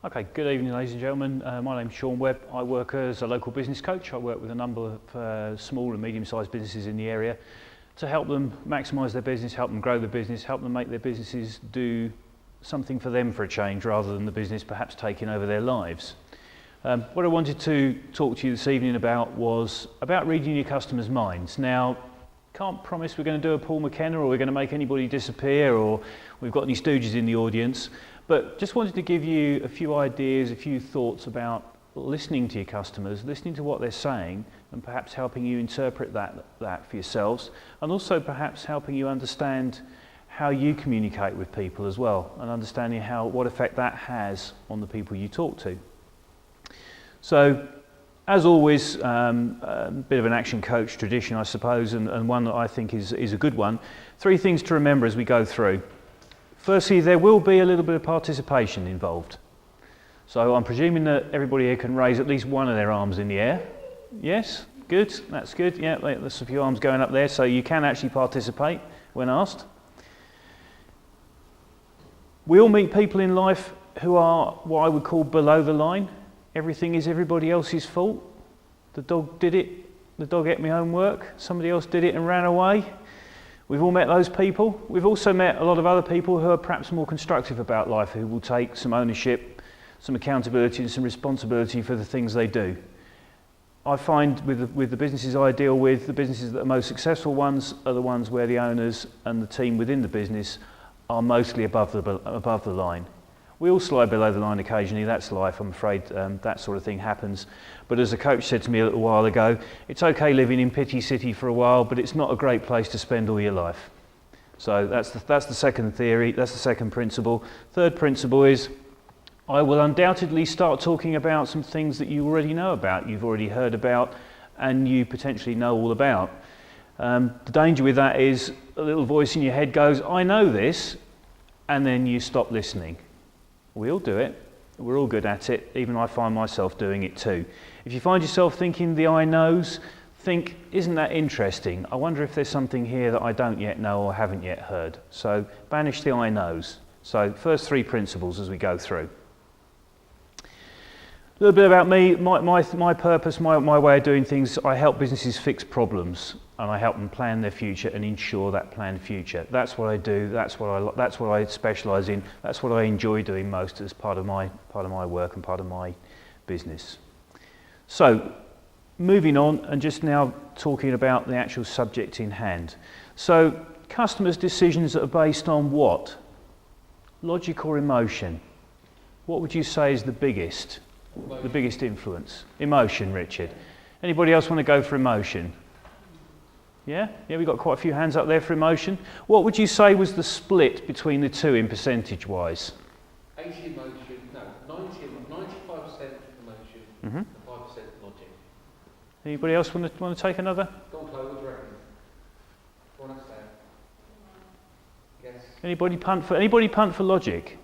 Okay, good evening ladies and gentlemen. My name's Shaun Webb. I work as a local business coach. I work with a number of small and medium-sized businesses in the area to help them maximise their business, help them grow their business, help them make their businesses do something for them for a change rather than the business perhaps taking over their lives. What I wanted to talk to you this evening about was about reading your customers' minds. Now, can't promise we're going to do a Paul McKenna or we're going to make anybody disappear or we've got any stooges in the audience, but just wanted to give you a few ideas, a few thoughts about listening to your customers, listening to what they're saying and perhaps helping you interpret that for yourselves, and also perhaps helping you understand how you communicate with people as well and understanding what effect that has on the people you talk to. So, as always, a bit of an action coach tradition, I suppose, and one that I think is a good one. 3 things to remember as we go through. Firstly, there will be a little bit of participation involved. So I'm presuming that everybody here can raise at least one of their arms in the air. Yes? Good? That's good. Yeah, there's a few arms going up there, so you can actually participate when asked. We all meet people in life who are what I would call below the line. Everything is everybody else's fault. The dog did it, the dog ate my homework, somebody else did it and ran away. We've all met those people. We've also met a lot of other people who are perhaps more constructive about life, who will take some ownership, some accountability and some responsibility for the things they do. I find with the businesses I deal with, the businesses that are most successful ones are the ones where the owners and the team within the business are mostly above the line. We all slide below the line occasionally, that's life, I'm afraid that sort of thing happens. But as a coach said to me a little while ago, it's okay living in Pity City for a while, but it's not a great place to spend all your life. So that's the second theory, that's the second principle. Third principle is, I will undoubtedly start talking about some things that you already know about, you've already heard about, and you potentially know all about. The danger with that is a little voice in your head goes, I know this, and then you stop listening. We all do it, we're all good at it, even I find myself doing it too. If you find yourself thinking the I knows, think, isn't that interesting? I wonder if there's something here that I don't yet know or haven't yet heard. So banish the I knows. So first 3 principles as we go through. A little bit about me, my purpose, my way of doing things, I help businesses fix problems and I help them plan their future and ensure that planned future. That's what I do, that's what I specialise in, that's what I enjoy doing most as part of my work and part of my business. So, moving on and just now talking about the actual subject in hand. So, customers' decisions that are based on what? Logic or emotion? What would you say is the biggest influence? Emotion, Richard. Anybody else want to go for emotion? Yeah, we've got quite a few hands up there for emotion. What would you say was the split between the two in percentage-wise? 80 emotion, no, 95% emotion, and 5% logic. Anybody else want to take another? Go on, Chloe, what do you reckon? Go on upstairs. Yes. Anybody punt for logic?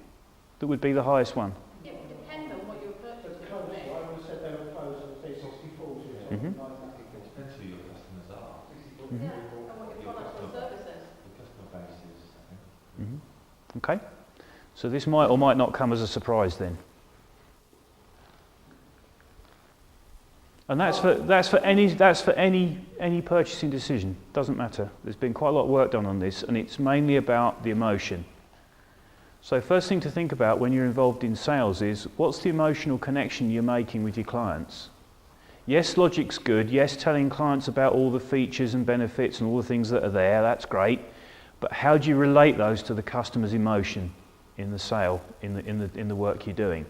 That would be the highest one. It would depend on what your purpose is. I would have said they were close to 60-40. Mm-hmm. It depends who your customers are. Yeah, and what your product or service is. The customer base is, I think. Mm-hmm. Okay, so this might or might not come as a surprise then. And that's for any purchasing decision. Doesn't matter. There's been quite a lot of work done on this, and it's mainly about the emotion. So first thing to think about when you're involved in sales is, what's the emotional connection you're making with your clients? Yes, logic's good. Yes, telling clients about all the features and benefits and all the things that are there, that's great. But how do you relate those to the customer's emotion in the sale, in the work you're doing?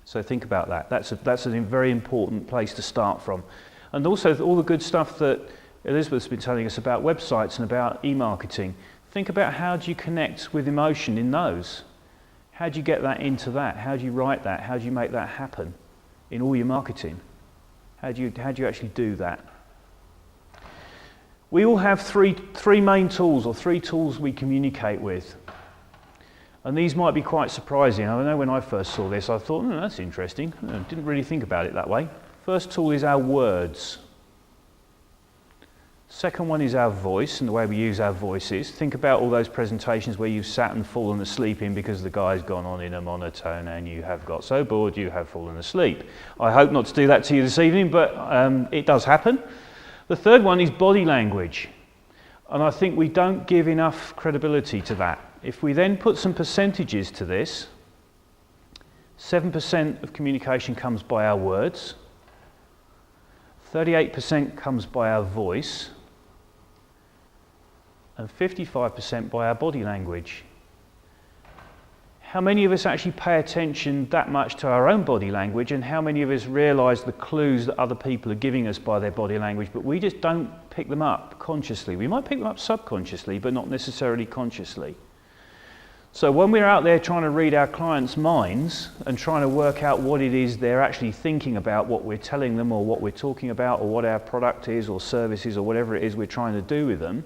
So think about that. That's a very important place to start from. And also all the good stuff that Elizabeth's been telling us about websites and about e-marketing. Think about how do you connect with emotion in those? How do you get that into that? How do you write that? How do you make that happen in all your marketing? How do you actually do that? We all have three main tools, or 3 tools we communicate with. And these might be quite surprising. I know when I first saw this, I thought, that's interesting. I didn't really think about it that way. First tool is our words. Second one is our voice and the way we use our voices. Think about all those presentations where you've sat and fallen asleep in because the guy's gone on in a monotone and you have got so bored you have fallen asleep. I hope not to do that to you this evening, but it does happen. The third one is body language. And I think we don't give enough credibility to that. If we then put some percentages to this, 7% of communication comes by our words, 38% comes by our voice, and 55% by our body language. How many of us actually pay attention that much to our own body language, and how many of us realise the clues that other people are giving us by their body language, but we just don't pick them up consciously? We might pick them up subconsciously, but not necessarily consciously. So when we're out there trying to read our clients' minds and trying to work out what it is they're actually thinking about, what we're telling them or what we're talking about or what our product is or service is or whatever it is we're trying to do with them,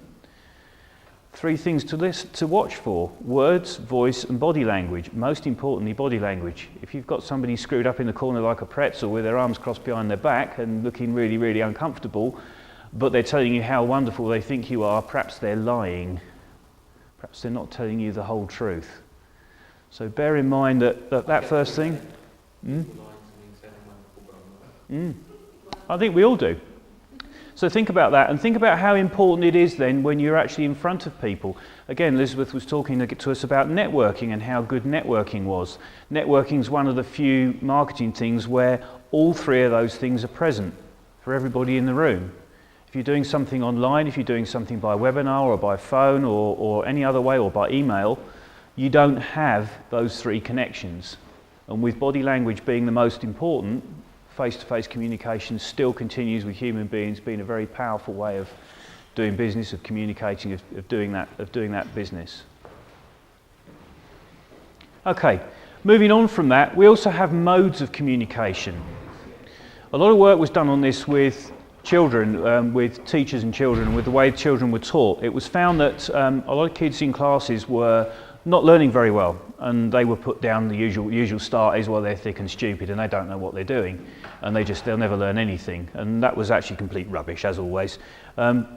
3 things to watch for: words, voice and body language. Most importantly, body language. If you've got somebody screwed up in the corner like a pretzel with their arms crossed behind their back and looking really, really uncomfortable, but they're telling you how wonderful they think you are, perhaps they're lying. Perhaps they're not telling you the whole truth. So bear in mind that first thing. I think we all do. So think about that, and think about how important it is then when you're actually in front of people. Again, Elizabeth was talking to us about networking and how good networking was. Networking is one of the few marketing things where all 3 of those things are present for everybody in the room. If you're doing something online, if you're doing something by webinar or by phone or any other way or by email, you don't have those 3 connections. And with body language being the most important, face-to-face communication still continues with human beings being a very powerful way of doing business, of communicating, of doing that business. Okay, moving on from that, we also have modes of communication. A lot of work was done on this with children, with teachers and children, with the way children were taught. It was found that a lot of kids in classes were not learning very well, and they were put down the usual start is, well, they're thick and stupid and they don't know what they're doing, and they'll never learn anything. And that was actually complete rubbish, as always.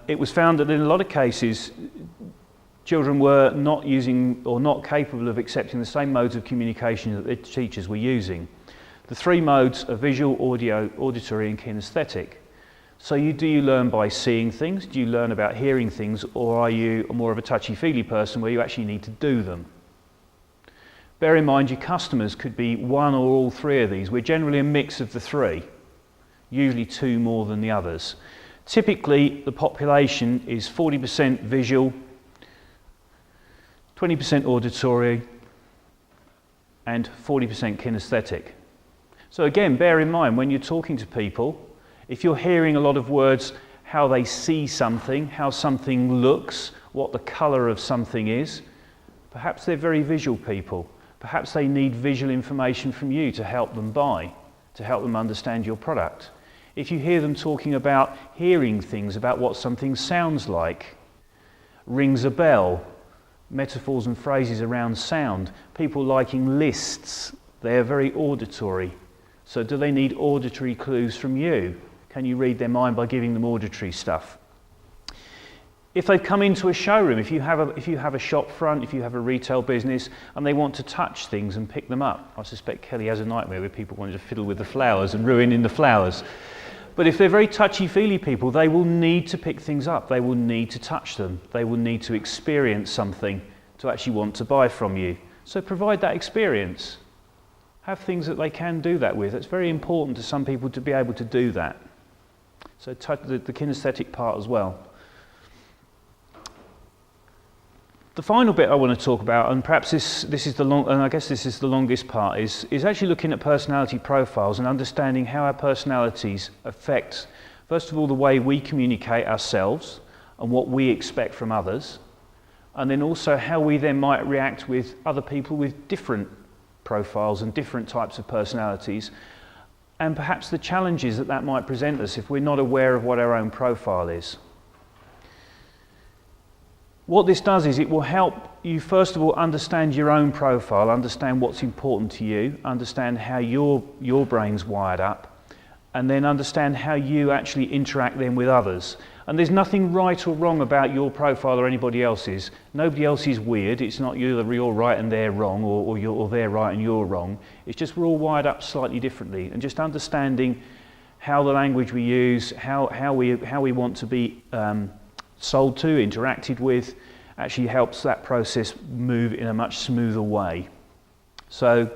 It was found that in a lot of cases children were not using or not capable of accepting the same modes of communication that their teachers were using. The 3 modes are visual, audio, auditory and kinesthetic. So do you learn by seeing things? Do you learn about hearing things? Or are you more of a touchy-feely person where you actually need to do them? Bear in mind your customers could be 1 or all 3 of these. We're generally a mix of the 3, usually 2 more than the others. Typically the population is 40% visual, 20% auditory and 40% kinesthetic. So again, bear in mind when you're talking to people, if you're hearing a lot of words, how they see something, how something looks, what the colour of something is, perhaps they're very visual people. Perhaps they need visual information from you to help them buy, to help them understand your product. If you hear them talking about hearing things, about what something sounds like, rings a bell, metaphors and phrases around sound, people liking lists, they're very auditory. So do they need auditory clues from you? Can you read their mind by giving them auditory stuff? If they've come into a showroom, if you have a shop front, if you have a retail business and they want to touch things and pick them up, I suspect Kelly has a nightmare with people wanting to fiddle with the flowers and ruining the flowers. But if they're very touchy-feely people, they will need to pick things up. They will need to touch them. They will need to experience something to actually want to buy from you. So provide that experience. Have things that they can do that with. It's very important to some people to be able to do that. So the kinesthetic part as well. The final bit I want to talk about, and perhaps this is the longest part, is actually looking at personality profiles and understanding how our personalities affect, first of all, the way we communicate ourselves and what we expect from others, and then also how we then might react with other people with different profiles and different types of personalities, and perhaps the challenges that might present us if we're not aware of what our own profile is. What this does is it will help you, first of all, understand your own profile, understand what's important to you, understand how your brain's wired up, and then understand how you actually interact then with others. And there's nothing right or wrong about your profile or anybody else's. Nobody else is weird. It's not you're right and they're wrong, or they're right and you're wrong. It's just we're all wired up slightly differently. And just understanding how the language we use, how we want to be sold to, interacted with, actually helps that process move in a much smoother way. So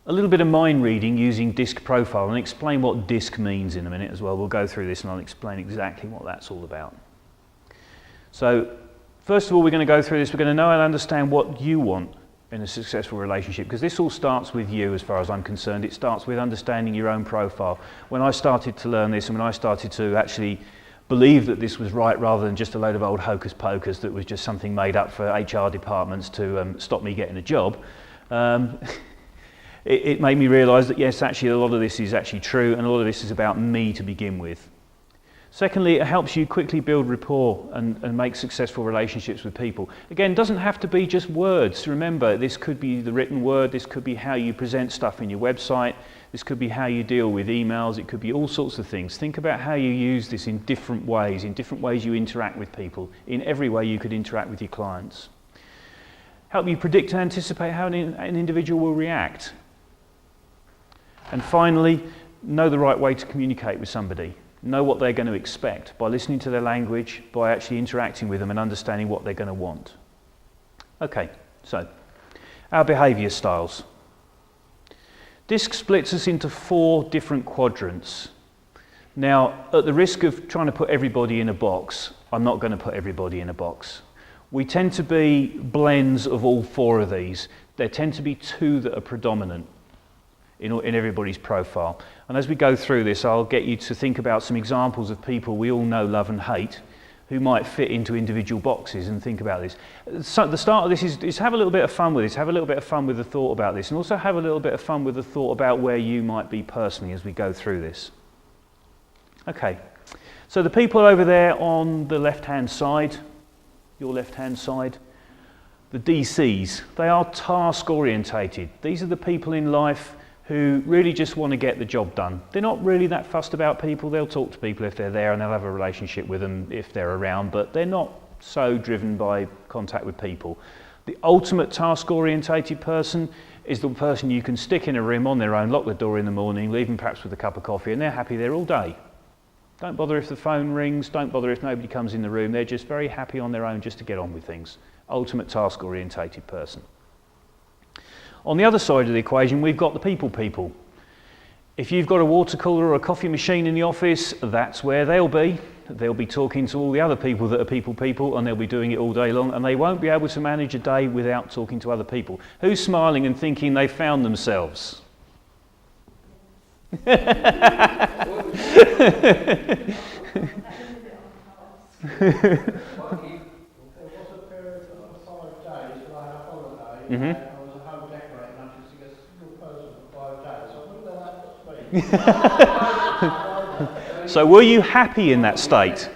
a little bit of mind reading using DISC profile, and explain what DISC means in a minute as well. We'll go through this and I'll explain exactly what that's all about. So first of all, we're going to go through this. We're going to know and understand what you want in a successful relationship, because this all starts with you as far as I'm concerned. It starts with understanding your own profile. When I started to learn this, and when I started to actually believe that this was right rather than just a load of old hocus pocus that was just something made up for HR departments to stop me getting a job, it made me realise that yes, actually a lot of this is actually true, and a lot of this is about me to begin with. Secondly, it helps you quickly build rapport and make successful relationships with people. Again, it doesn't have to be just words. Remember, this could be the written word, this could be how you present stuff in your website, this could be how you deal with emails, it could be all sorts of things. Think about how you use this in different ways you interact with people, in every way you could interact with your clients. Help you predict and anticipate how an individual will react. And finally, know the right way to communicate with somebody. Know what they're going to expect by listening to their language, by actually interacting with them and understanding what they're going to want. Okay, so our behaviour styles. DISC splits us into 4 different quadrants. Now, at the risk of trying to put everybody in a box, I'm not going to put everybody in a box. We tend to be blends of all 4 of these. There tend to be 2 that are predominant in everybody's profile. And as we go through this, I'll get you to think about some examples of people we all know, love and hate, who might fit into individual boxes, and think about this. So the start of this is have a little bit of fun with this, have a little bit of fun with the thought about this, and also have a little bit of fun with the thought about where you might be personally as we go through this. Okay, so the people over there on the left-hand side, your left-hand side, the DCs, they are task-orientated. These are the people in life who really just want to get the job done. They're not really that fussed about people. They'll talk to people if they're there, and they'll have a relationship with them if they're around, but they're not so driven by contact with people. The ultimate task-orientated person is the person you can stick in a room on their own, lock the door in the morning, leave them perhaps with a cup of coffee, and they're happy there all day. Don't bother if the phone rings, don't bother if nobody comes in the room. They're just very happy on their own just to get on with things. Ultimate task-orientated person. On the other side of the equation, we've got the people. If you've got a water cooler or a coffee machine in the office, that's where they'll be. They'll be talking to all the other people that are people, and they'll be doing it all day long, and they won't be able to manage a day without talking to other people. Who's smiling and thinking they found themselves? Mm-hmm. So were you happy in that state?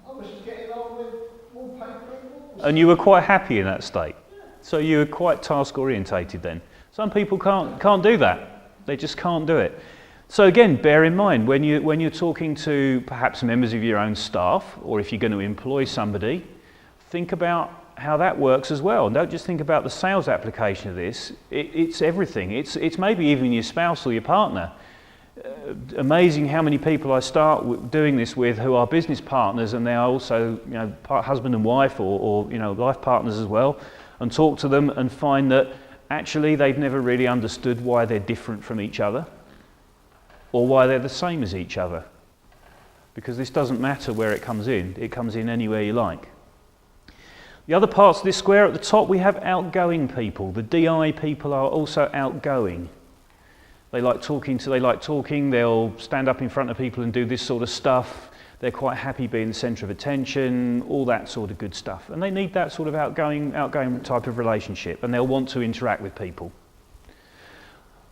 I was just getting on with wallpaper and walls. And you were quite happy in that state? So you were quite task orientated then? Some people can't do that. They just can't do it. So again, bear in mind when you're talking to perhaps members of your own staff, or if you're going to employ somebody, think about how that works as well. And don't just think about the sales application of this. It's everything. It's maybe even your spouse or your partner. Amazing how many people I start doing this with who are business partners, and they are also husband and wife, or life partners as well, and talk to them and find that actually they've never really understood why they're different from each other or why they're the same as each other, because this doesn't matter where it comes in anywhere you like. The other parts of this square at the top, we have outgoing people. The DI people are also outgoing. They like talking, they'll stand up in front of people and do this sort of stuff. They're quite happy being the centre of attention, all that sort of good stuff. And they need that sort of outgoing type of relationship, and they'll want to interact with people.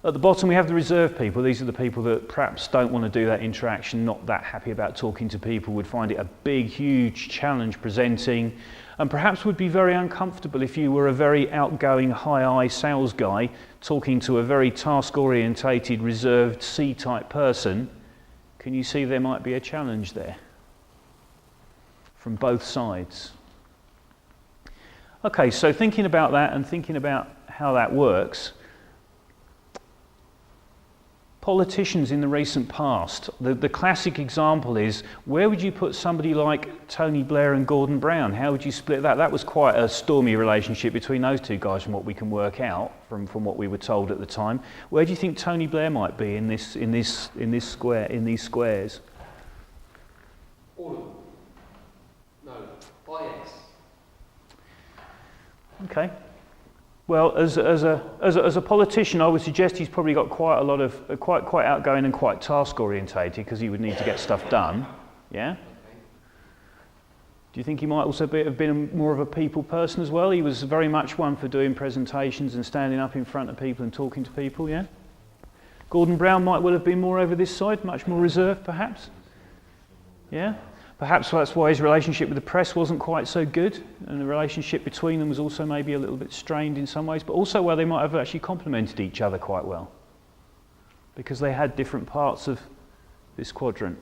At the bottom we have the reserved people. These are the people that perhaps don't want to do that interaction, not that happy about talking to people, would find it a big, huge challenge presenting, and perhaps would be very uncomfortable if you were a very outgoing, high-I sales guy talking to a very task-orientated, reserved C-type person. Can you see there might be a challenge there? from both sides. Okay, so thinking about that and thinking about how that works, politicians in the recent past, the classic example is, where would you put somebody like Tony Blair and Gordon Brown? How would you split that? That was quite a stormy relationship between those two guys from what we can work out from what we were told at the time. Where do you think Tony Blair might be in these squares? All of them. No. By X. Okay. Well, as a politician, I would suggest he's probably got quite a lot of quite outgoing and quite task orientated, because he would need to get stuff done. Yeah. Okay. Do you think he might also have been more of a people person as well? He was very much one for doing presentations and standing up in front of people and talking to people. Yeah. Gordon Brown might well have been more over this side, much more reserved, perhaps. Yeah. Perhaps that's why his relationship with the press wasn't quite so good, and the relationship between them was also maybe a little bit strained in some ways, but also where they might have actually complemented each other quite well, because they had different parts of this quadrant.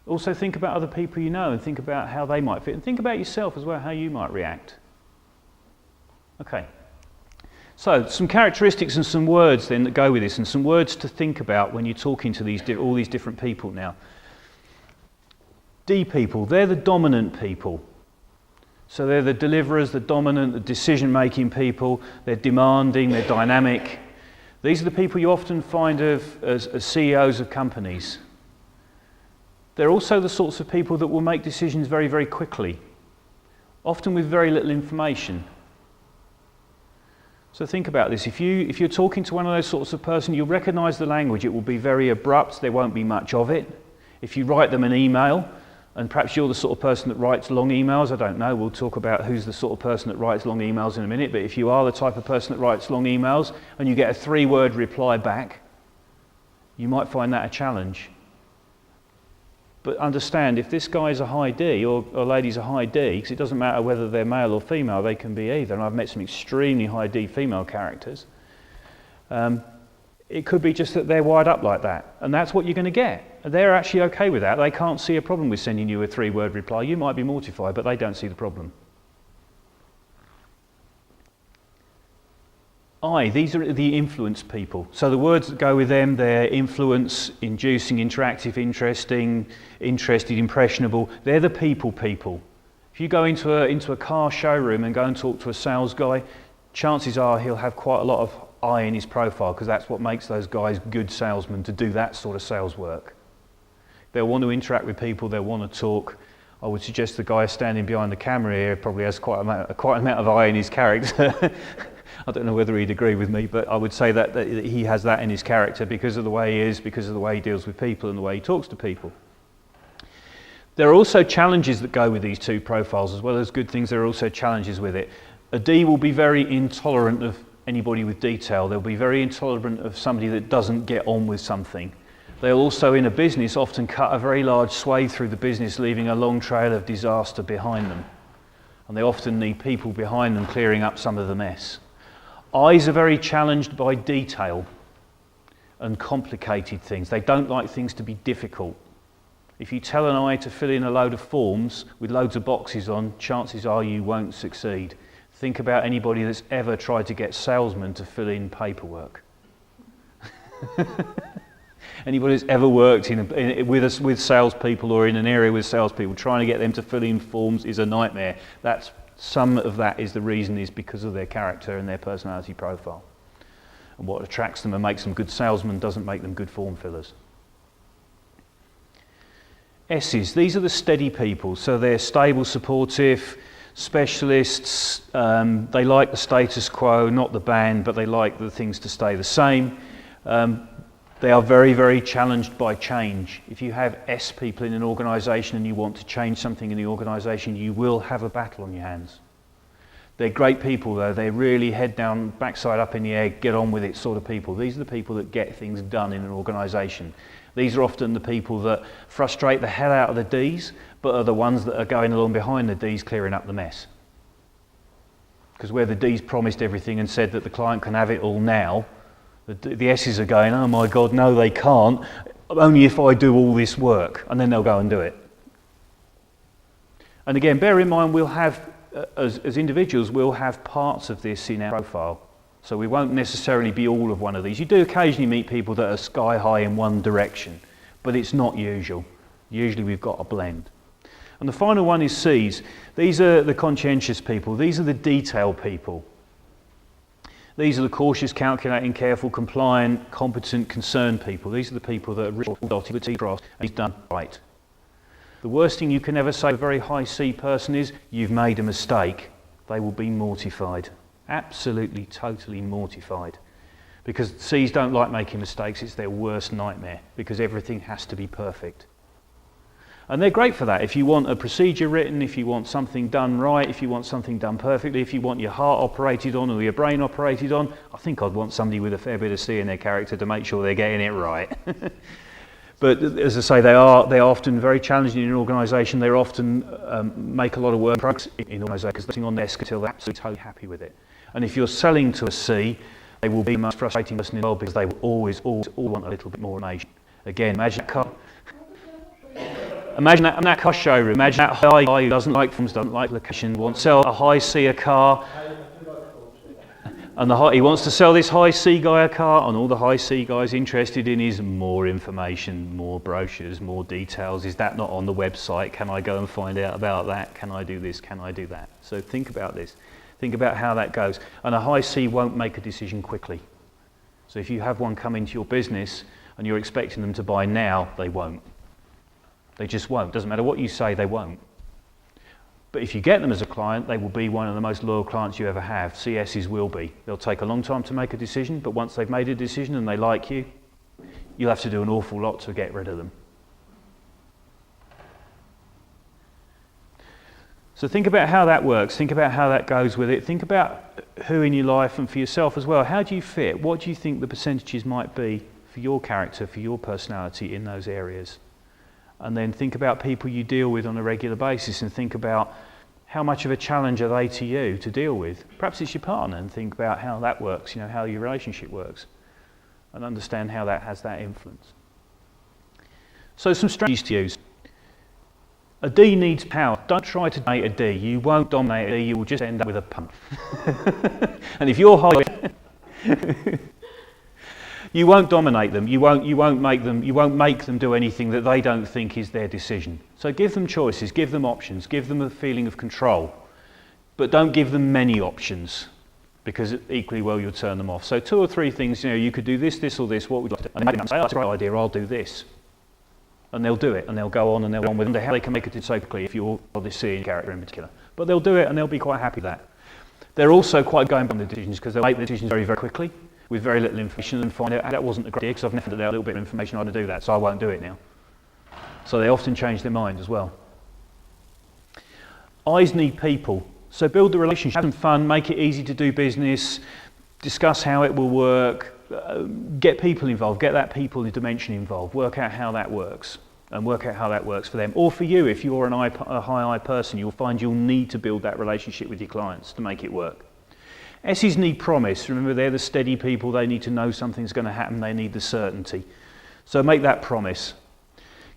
Also think about other people you know and think about how they might fit, and think about yourself as well, how you might react. Okay. So, some characteristics and some words then that go with this, and some words to think about when you're talking to all these different people now. D people, they're the dominant people. So they're the deliverers, the dominant, the decision-making people. They're demanding, they're dynamic. These are the people you often find as CEOs of companies. They're also the sorts of people that will make decisions very, very quickly, often with very little information. So think about this. If you're talking to one of those sorts of person, you'll recognise the language. It will be very abrupt. There won't be much of it. If you write them an email, and perhaps you're the sort of person that writes long emails, I don't know. We'll talk about who's the sort of person that writes long emails in a minute. But if you are the type of person that writes long emails and you get a 3-word reply back, you might find that a challenge. But understand, if this guy is a high D or lady's a high D, because it doesn't matter whether they're male or female, they can be either. And I've met some extremely high D female characters. It could be just that they're wired up like that. And that's what you're going to get. They're actually okay with that. They can't see a problem with sending you a 3-word reply. You might be mortified, but they don't see the problem. I, these are the influence people. So the words that go with them, they're influence, inducing, interactive, interesting, interested, impressionable. They're the people. If you go into a car showroom and go and talk to a sales guy, chances are he'll have quite a lot of I in his profile, because that's what makes those guys good salesmen, to do that sort of sales work. They'll want to interact with people, they'll want to talk. I would suggest the guy standing behind the camera here probably has quite an amount of I in his character. I don't know whether he'd agree with me, but I would say that he has that in his character because of the way he is, because of the way he deals with people and the way he talks to people. There are also challenges that go with these two profiles. As well as good things, there are also challenges with it. A D will be very intolerant of anybody with detail. They'll be very intolerant of somebody that doesn't get on with something. They'll also, in a business, often cut a very large swathe through the business, leaving a long trail of disaster behind them. And they often need people behind them clearing up some of the mess. I's are very challenged by detail and complicated things. They don't like things to be difficult. If you tell an I to fill in a load of forms with loads of boxes on, chances are you won't succeed. Think about anybody that's ever tried to get salesmen to fill in paperwork. Anybody that's ever worked with salespeople or in an area with salespeople, trying to get them to fill in forms is a nightmare. Some of that is the reason is because of their character and their personality profile. And what attracts them and makes them good salesmen doesn't make them good form fillers. S's, these are the steady people. So they're stable, supportive, specialists. They like the status quo, not the band, but they like the things to stay the same. They are very, very challenged by change. If you have S people in an organisation and you want to change something in the organisation, you will have a battle on your hands. They're great people though. They're really head down, backside up in the air, get on with it sort of people. These are the people that get things done in an organisation. These are often the people that frustrate the hell out of the Ds, but are the ones that are going along behind the Ds clearing up the mess. Because where the Ds promised everything and said that the client can have it all now, the S's are going, oh my God, no they can't. only if I do all this work, and then they'll go and do it. And again, bear in mind, we'll have, as individuals, we'll have parts of this in our profile. So we won't necessarily be all of one of these. You do occasionally meet people that are sky high in one direction, but it's not usual. Usually we've got a blend. And the final one is C's. These are the conscientious people. These are the detail people. These are the cautious, calculating, careful, compliant, competent, concerned people. These are the people that are really dotted with T-cross and he's done right. The worst thing you can ever say to a very high C person is, you've made a mistake. They will be mortified. Absolutely, totally mortified. Because C's don't like making mistakes. It's their worst nightmare because everything has to be perfect. And they're great for that. If you want a procedure written, if you want something done right, if you want something done perfectly, if you want your heart operated on or your brain operated on, I think I'd want somebody with a fair bit of C in their character to make sure they're getting it right. But as I say, they're often very challenging in an organisation. They often make a lot of work in an organisation because they're sitting on their desk until they're absolutely totally happy with it. And if you're selling to a C, they will be the most frustrating person in the world because they will always want a little bit more information. Again, imagine that car showroom. Imagine that high guy who doesn't like forms, doesn't like location, wants to sell a high C a car. And he wants to sell this high C guy a car, and all the high C guy's interested in is more information, more brochures, more details. Is that not on the website? Can I go and find out about that? Can I do this? Can I do that? So think about this. Think about how that goes. And a high C won't make a decision quickly. So if you have one come into your business and you're expecting them to buy now, they won't. They just won't. Doesn't matter what you say, they won't. But if you get them as a client, they will be one of the most loyal clients you ever have. CSs will be. They'll take a long time to make a decision, but once they've made a decision and they like you, you'll have to do an awful lot to get rid of them. So think about how that works. Think about how that goes with it. Think about who in your life and for yourself as well. How do you fit? What do you think the percentages might be for your character, for your personality in those areas? And then think about people you deal with on a regular basis and think about how much of a challenge are they to you to deal with. Perhaps it's your partner, and think about how that works, how your relationship works, and understand how that has that influence. So some strategies to use. A D needs power. Don't try to dominate a D. You won't dominate a D, you will just end up with a pump. And if you're high, you won't dominate them. You won't make them do anything that they don't think is their decision. So give them choices, give them options, give them a feeling of control, but don't give them many options, because equally well you'll turn them off. So 2 or 3 things. You could do this, this, or this. What would you like to do? And they might say, "Oh, that's a great idea. I'll do this," and they'll do it, and they'll go on and they'll go on with it. How they can make it so quickly if you're this seeing character in particular, but they'll do it and they'll be quite happy with that. They're also quite going beyond the decisions because they'll make the decisions very, very quickly, with very little information, and find out that wasn't a great idea because I've never had a little bit of information on how to do that, so I won't do it now. So they often change their mind as well. I's need people. So build the relationship, have some fun, make it easy to do business, discuss how it will work, get people involved, get that people dimension involved, work out how that works, and work out how that works for them. Or for you, if you're a high I person, you'll find you'll need to build that relationship with your clients to make it work. S's need promise. Remember, they're the steady people. They need to know something's going to happen. They need the certainty. So make that promise.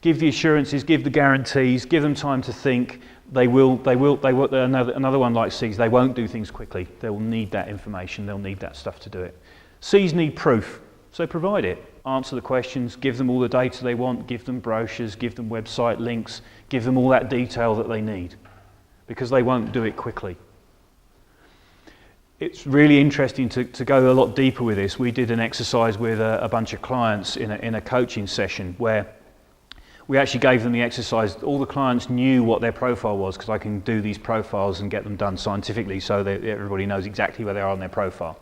Give the assurances, give the guarantees, give them time to think. They will. Another one like C's, they won't do things quickly. They will need that information. They'll need that stuff to do it. C's need proof. So provide it. Answer the questions. Give them all the data they want. Give them brochures. Give them website links. Give them all that detail that they need, because they won't do it quickly. It's really interesting to go a lot deeper with this. We did an exercise with a bunch of clients in a coaching session where we actually gave them the exercise. All the clients knew what their profile was, because I can do these profiles and get them done scientifically so that everybody knows exactly where they are on their profile.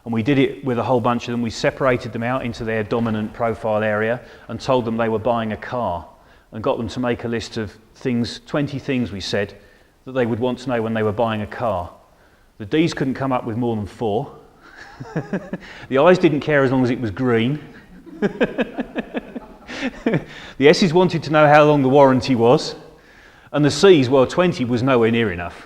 And we did it with a whole bunch of them. We separated them out into their dominant profile area and told them they were buying a car, and got them to make a list of things, 20 things we said, that they would want to know when they were buying a car. The D's couldn't come up with more than 4. The I's didn't care as long as it was green. The S's wanted to know how long the warranty was. And the C's, well, 20 was nowhere near enough.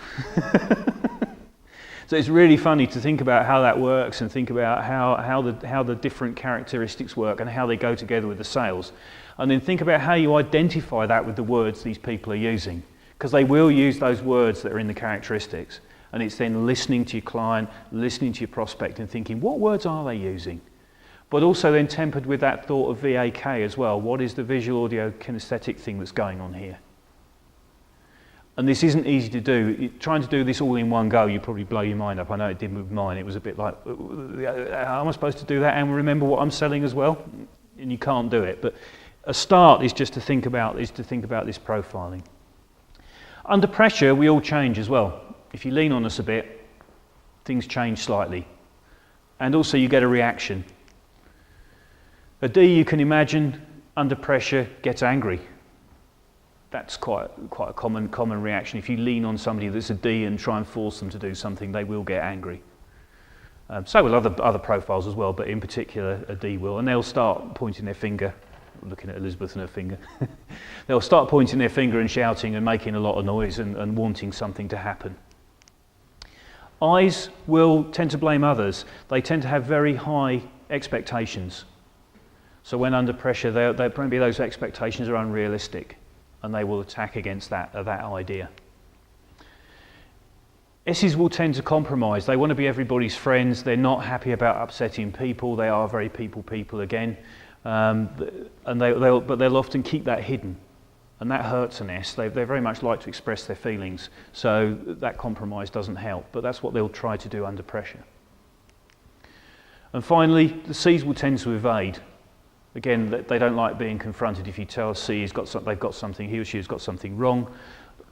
So it's really funny to think about how that works and think about how the different characteristics work and how they go together with the sales. And then think about how you identify that with the words these people are using. Because they will use those words that are in the characteristics. And it's then listening to your client, listening to your prospect and thinking, what words are they using? But also then tempered with that thought of VAK as well. What is the visual, audio, kinesthetic thing that's going on here? And this isn't easy to do. Trying to do this all in one go, you probably blow your mind up. I know it did with mine. It was a bit like, how am I supposed to do that and remember what I'm selling as well? And you can't do it. But a start is just to think about this profiling. Under pressure, we all change as well. If you lean on us a bit, things change slightly. And also you get a reaction. A D, you can imagine, under pressure, gets angry. That's quite a common reaction. If you lean on somebody that's a D and try and force them to do something, they will get angry. So will other profiles as well, but in particular a D will. And they'll start pointing their finger, looking at Elizabeth and her finger. They'll start pointing their finger and shouting and making a lot of noise and wanting something to happen. I's will tend to blame others. They tend to have very high expectations. So when under pressure, maybe those expectations are unrealistic. And they will attack against that idea. S's will tend to compromise. They want to be everybody's friends. They're not happy about upsetting people. They are very people again. But they'll often keep that hidden. And that hurts an S. They very much like to express their feelings. So that compromise doesn't help. But that's what they'll try to do under pressure. And finally, the C's will tend to evade. Again, they don't like being confronted. If you tell C he or she has got something wrong,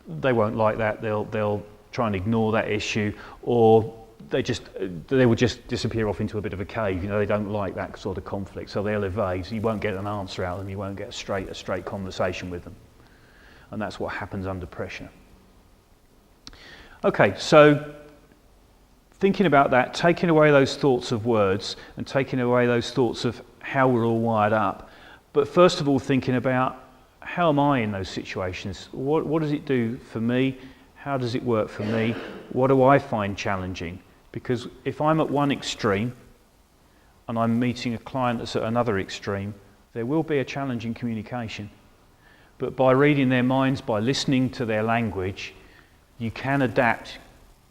they won't like that. They'll try and ignore that issue, or they will just disappear off into a bit of a cave. You know, they don't like that sort of conflict, so they'll evade. So you won't get an answer out of them. You won't get a straight conversation with them, and that's what happens under pressure. Okay, so thinking about that, taking away those thoughts of words and taking away those thoughts of how we're all wired up, but first of all thinking about how am I in those situations? What does it do for me? How does it work for me? What do I find challenging? Because if I'm at one extreme and I'm meeting a client that's at another extreme, there will be a challenge in communication. But by reading their minds, by listening to their language, you can adapt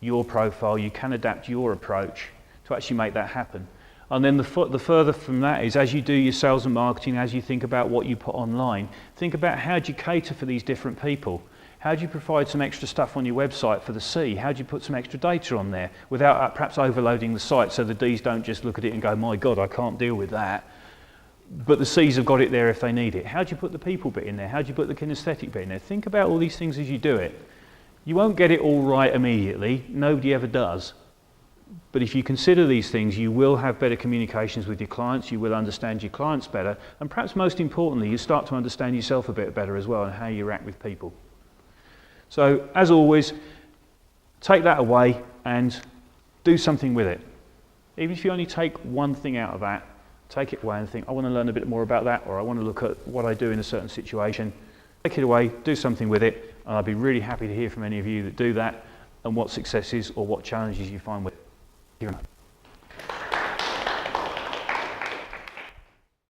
your profile, you can adapt your approach to actually make that happen. And then the further from that is, as you do your sales and marketing, as you think about what you put online, think about how do you cater for these different people? How do you provide some extra stuff on your website for the C? How do you put some extra data on there without perhaps overloading the site so the Ds don't just look at it and go, my God, I can't deal with that. But the Cs have got it there if they need it. How do you put the people bit in there? How do you put the kinesthetic bit in there? Think about all these things as you do it. You won't get it all right immediately. Nobody ever does. But if you consider these things, you will have better communications with your clients, you will understand your clients better, and perhaps most importantly, you start to understand yourself a bit better as well and how you act with people. So, as always, take that away and do something with it. Even if you only take one thing out of that, take it away and think, I want to learn a bit more about that, or I want to look at what I do in a certain situation. Take it away, do something with it, and I'd be really happy to hear from any of you that do that and what successes or what challenges you find with it. Thank you very much.